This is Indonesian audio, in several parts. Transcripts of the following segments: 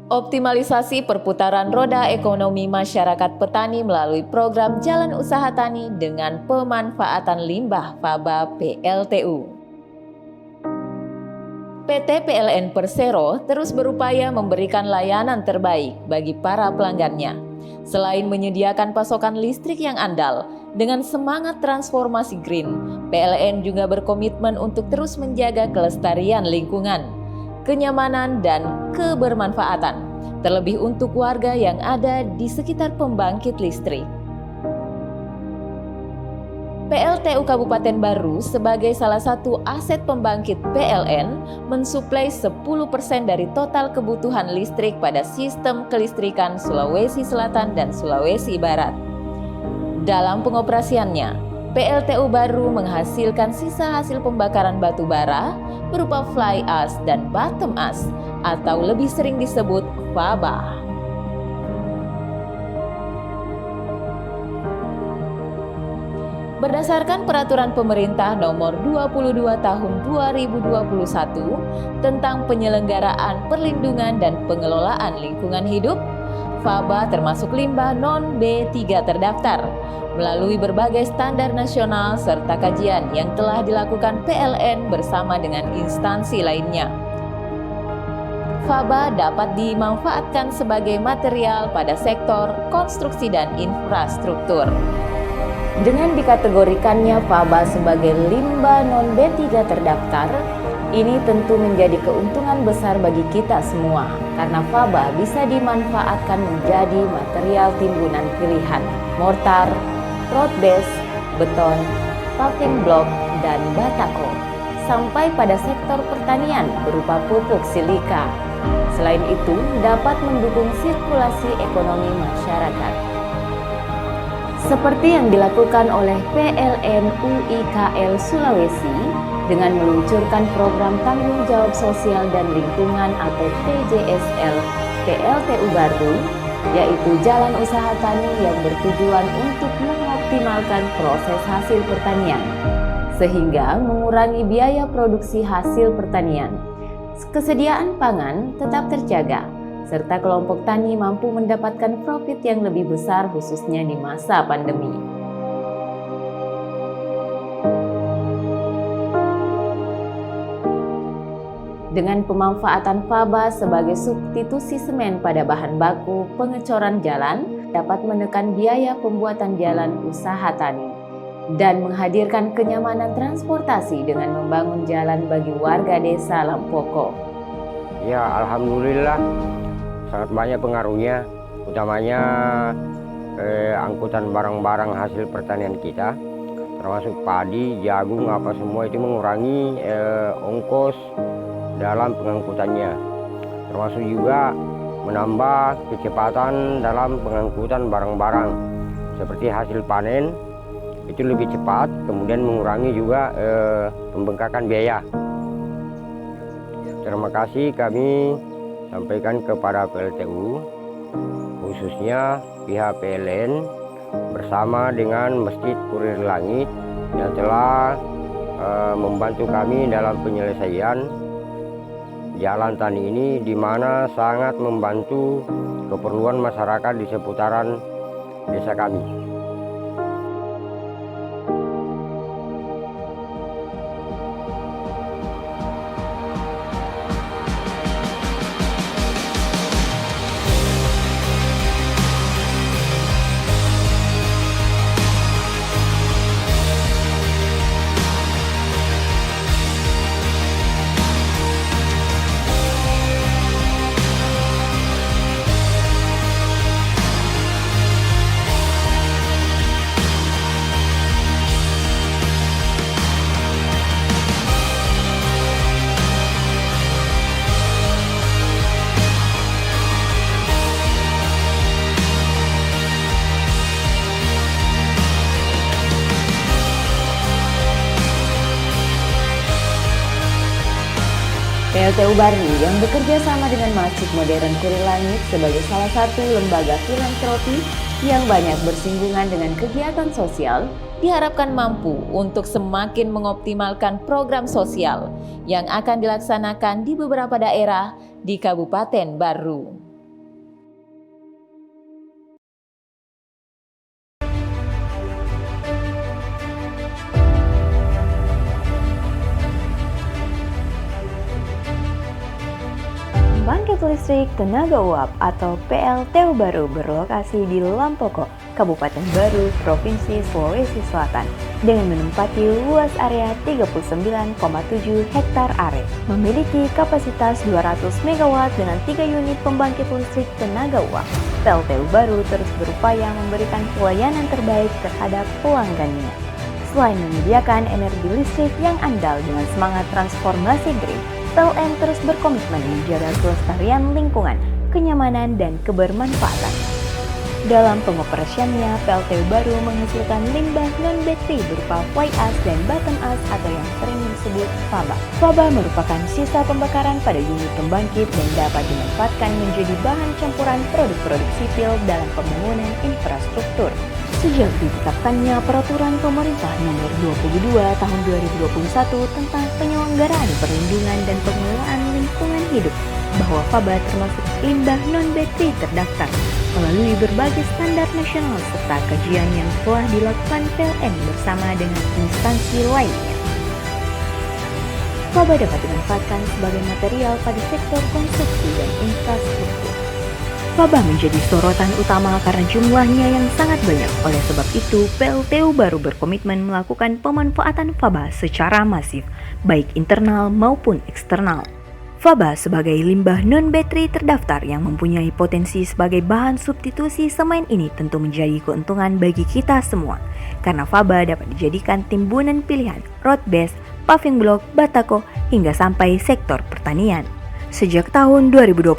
Optimalisasi perputaran roda ekonomi masyarakat petani melalui program Jalan Usaha Tani dengan pemanfaatan limbah faba PLTU. PT PLN Persero terus berupaya memberikan layanan terbaik bagi para pelanggannya. Selain menyediakan pasokan listrik yang andal, dengan semangat transformasi green, PLN juga berkomitmen untuk terus menjaga kelestarian lingkungan, kenyamanan, dan kebermanfaatan, terlebih untuk warga yang ada di sekitar pembangkit listrik. PLTU Kabupaten Baru sebagai salah satu aset pembangkit PLN mensuplai 10% dari total kebutuhan listrik pada sistem kelistrikan Sulawesi Selatan dan Sulawesi Barat. Dalam pengoperasiannya, PLTU Baru menghasilkan sisa hasil pembakaran batu bara berupa fly ash dan bottom ash atau lebih sering disebut faba. Berdasarkan Peraturan Pemerintah Nomor 22 Tahun 2021 tentang penyelenggaraan perlindungan dan pengelolaan lingkungan hidup, faba termasuk limbah non-B3 terdaftar melalui berbagai standar nasional serta kajian yang telah dilakukan PLN bersama dengan instansi lainnya. Faba dapat dimanfaatkan sebagai material pada sektor konstruksi dan infrastruktur. Dengan dikategorikannya faba sebagai limbah non-B3 terdaftar, ini tentu menjadi keuntungan besar bagi kita semua karena faba bisa dimanfaatkan menjadi material timbunan pilihan, mortar, road base, beton, paving block, dan batako, sampai pada sektor pertanian berupa pupuk silika. Selain itu, dapat mendukung sirkulasi ekonomi masyarakat. Seperti yang dilakukan oleh PLN UIKL Sulawesi dengan meluncurkan program Tanggung Jawab Sosial dan Lingkungan atau TJSL PLTU Baru, yaitu Jalan Usaha Tani yang bertujuan untuk mengoptimalkan proses hasil pertanian, sehingga mengurangi biaya produksi hasil pertanian. Kesediaan pangan tetap terjaga, serta kelompok tani mampu mendapatkan profit yang lebih besar khususnya di masa pandemi. Dengan pemanfaatan faba sebagai substitusi semen pada bahan baku pengecoran jalan dapat menekan biaya pembuatan jalan usaha tani dan menghadirkan kenyamanan transportasi dengan membangun jalan bagi warga desa Lampoko. Ya, alhamdulillah sangat banyak pengaruhnya, utamanya angkutan barang-barang hasil pertanian kita, termasuk padi, jagung, apa semua itu mengurangi ongkos dalam pengangkutannya, termasuk juga menambah kecepatan dalam pengangkutan barang-barang seperti hasil panen itu lebih cepat, kemudian mengurangi juga pembengkakan biaya. Terima kasih kami sampaikan kepada PLTU, khususnya pihak PLN bersama dengan Masjid Kurir Langit yang telah membantu kami dalam penyelesaian jalan tani ini, di mana sangat membantu keperluan masyarakat di seputaran desa kami. PLTU Baru yang bekerja sama dengan Masjid Modern Kurir Langit sebagai salah satu lembaga filantropi yang banyak bersinggungan dengan kegiatan sosial diharapkan mampu untuk semakin mengoptimalkan program sosial yang akan dilaksanakan di beberapa daerah di Kabupaten Baru. Pembangkit Listrik Tenaga Uap atau PLTU Baru berlokasi di Lampoko, Kabupaten Baru, Provinsi Sulawesi Selatan dengan menempati luas area 39,7 hektar are. Memiliki kapasitas 200 MW dengan 3 unit pembangkit listrik tenaga uap. PLTU Baru terus berupaya memberikan pelayanan terbaik terhadap pelanggannya. Selain menyediakan energi listrik yang andal dengan semangat transformasi green, PLN terus berkomitmen menjaga kelestarian lingkungan, kenyamanan, dan kebermanfaatan. Dalam pengoperasiannya, PLTU Baru menghasilkan limbah non-baterai berupa fly ash dan bottom ash atau yang sering disebut faba. Faba merupakan sisa pembakaran pada unit pembangkit dan dapat dimanfaatkan menjadi bahan campuran produk-produk sipil dalam pembangunan infrastruktur. Sejak ditetapkannya Peraturan Pemerintah Nomor 22 Tahun 2021 tentang penyelenggaraan perlindungan dan pengelolaan lingkungan hidup, bahwa faba termasuk limbah non-baterai terdaftar melalui berbagai standar nasional serta kajian yang telah dilakukan PLN bersama dengan instansi lainnya. Faba dapat dimanfaatkan sebagai material pada sektor konstruksi dan infrastruktur. Faba menjadi sorotan utama karena jumlahnya yang sangat banyak. Oleh sebab itu, PLTU Baru berkomitmen melakukan pemanfaatan faba secara masif, baik internal maupun eksternal. Faba sebagai limbah non-baterai terdaftar yang mempunyai potensi sebagai bahan substitusi semen ini tentu menjadi keuntungan bagi kita semua, karena faba dapat dijadikan timbunan pilihan road base, paving block, batako, hingga sampai sektor pertanian. Sejak tahun 2021,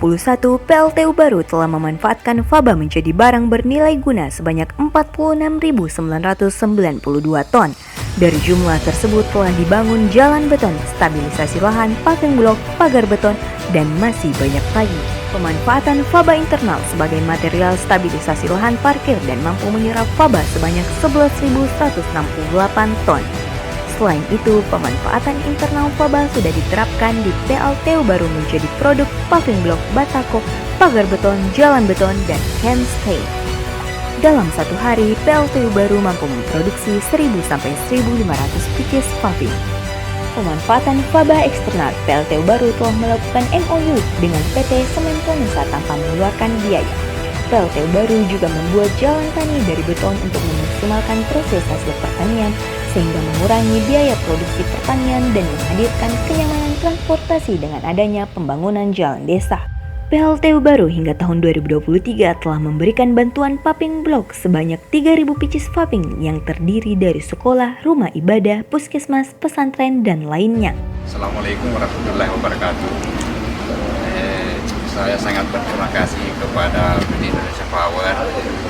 PLTU Baru telah memanfaatkan faba menjadi barang bernilai guna sebanyak 46.992 ton. Dari jumlah tersebut telah dibangun jalan beton, stabilisasi lahan, paving blok, pagar beton, dan masih banyak lagi. Pemanfaatan faba internal sebagai material stabilisasi lahan parkir dan mampu menyerap faba sebanyak 11.168 ton. Selain itu, pemanfaatan internal faba sudah diterapkan di PLTU Baru menjadi produk paving block, batako, pagar beton, jalan beton, dan handstay. Dalam satu hari, PLTU Baru mampu memproduksi 1.000-1.500 pieces paving. Pemanfaatan faba eksternal, PLTU Baru telah melakukan MOU dengan PT Semen Plensa tanpa mengeluarkan biaya. PLTU Baru juga membuat jalan tani dari beton untuk memaksimalkan proses hasil pertanian, sehingga mengurangi biaya produksi pertanian dan menghadirkan kenyamanan transportasi dengan adanya pembangunan jalan desa. PLTU Baru hingga tahun 2023 telah memberikan bantuan paving block sebanyak 3.000 pieces paving yang terdiri dari sekolah, rumah ibadah, puskesmas, pesantren, dan lainnya. Assalamualaikum warahmatullahi wabarakatuh. Saya sangat berterima kasih kepada PT Indonesia Power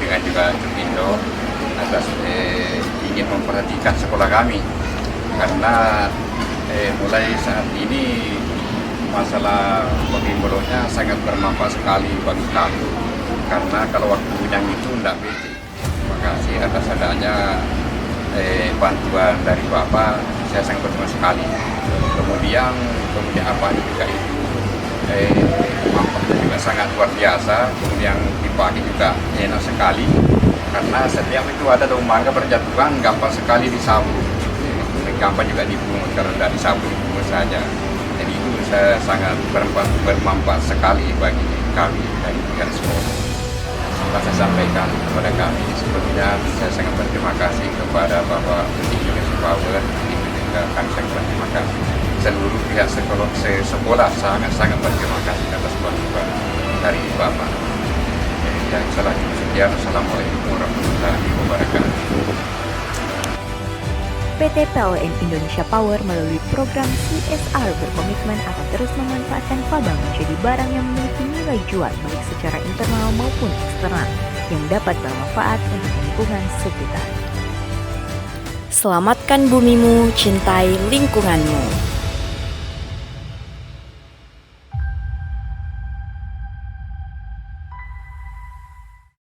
dengan juga Jupindo atas ingin memperhatikan sekolah kami, karena mulai saat ini masalah paving blocknya sangat bermanfaat sekali bagi kami, karena kalau waktu bidang itu tidak beda. Terima kasih atas adanya bantuan dari Bapak, saya sangat berterima sekali. Kemudian apa juga itu manfaatnya juga sangat luar biasa, kemudian dipakai juga enak sekali, karena setiap itu ada daun mangga berjatuhan gampang sekali disapu, gampang juga dibungkus, kalau tidak disapu dibungkus saja. Jadi itu saya sangat bermanfaat sekali bagi kami dari pihak sekolah. Dapat saya sampaikan kepada kami, sebelumnya saya sangat berterima kasih kepada Bapak Indonesia Power, itu juga kami sangat berterima kasih. Seluruh pihak sekolah sangat berterima kasih atas bantuan dari Bapak. Dan selanjutnya, Assalamualaikum warahmatullahi wabarakatuh. PT PLN Indonesia Power melalui program CSR berkomitmen akan terus memanfaatkan faba menjadi barang yang memiliki nilai jual baik secara internal maupun eksternal yang dapat bermanfaat untuk lingkungan sekitar. Selamatkan bumimu, cintai lingkunganmu.